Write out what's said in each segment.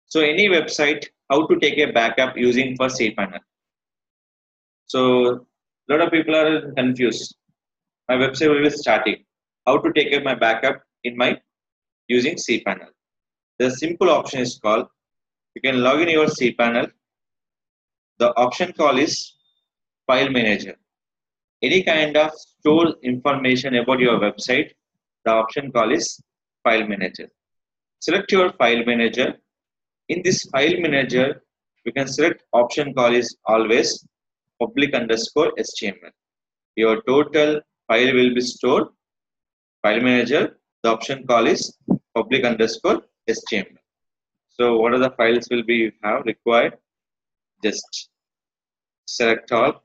So any website, how to take a backup using for cpanel. So a lot of people are confused. My website will be static. How to take my backup in my using cpanel? The simple option is called, you can log in your cpanel. The option call is file manager. Any kind of store information about your website, the option call is file manager. Select your file manager. In this file manager, you can select option call is always public underscore HTML. Your total file will be stored. File manager, the option call is public underscore HTML. So what are the files will be have required? Just select all,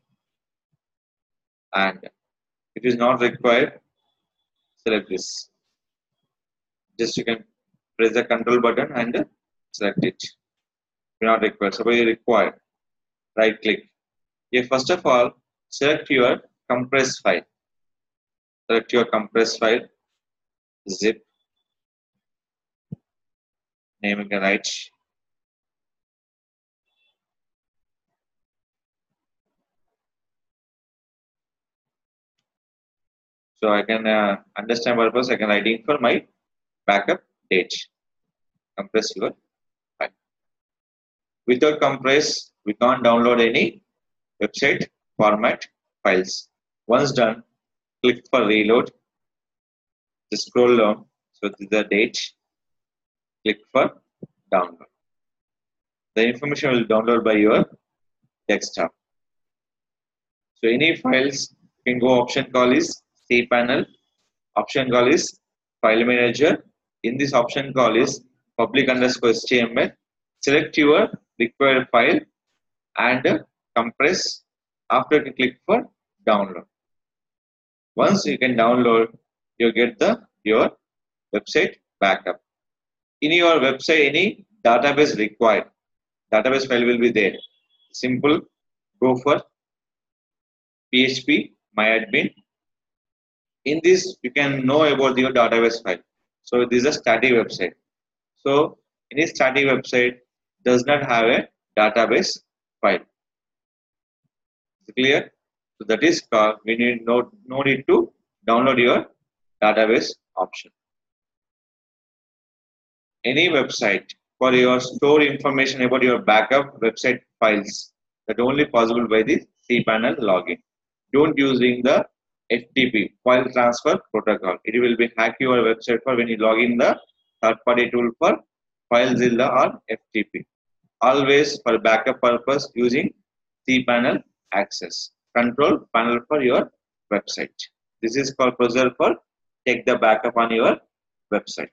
and if it is not required, select this. Just you can press the control button and select it. If not required, suppose you required, right click. Here first of all, select your compress file. Select your compress file, zip, name it right. So I can understand purpose. I can writing for my backup date. Compress your file. Without compress, we can't download any website format files. Once done, click for reload. Just scroll down. So this is the date. Click for download. The information will download by your desktop. So any files, you can go option call is cpanel. Option call is file manager. In this option call is public underscore HTML. Select your required file and compress. After you click for download. Once you can download, you get your website backup. In your website, any database required, database file will be there. Simple, go for PHP myadmin. In this, you can know about your database file. So this is a static website. So any static website does not have a database file. Is it clear? So that is called, we need no need to download your database option. Any website for your store information about your backup website files, that only possible by the cpanel login. Don't using the FTP, file transfer protocol. It will be hack your website for when you log in the third party tool for FileZilla or FTP. Always for backup purpose using cpanel access control panel for your website. This is called procedure for take the backup on your website.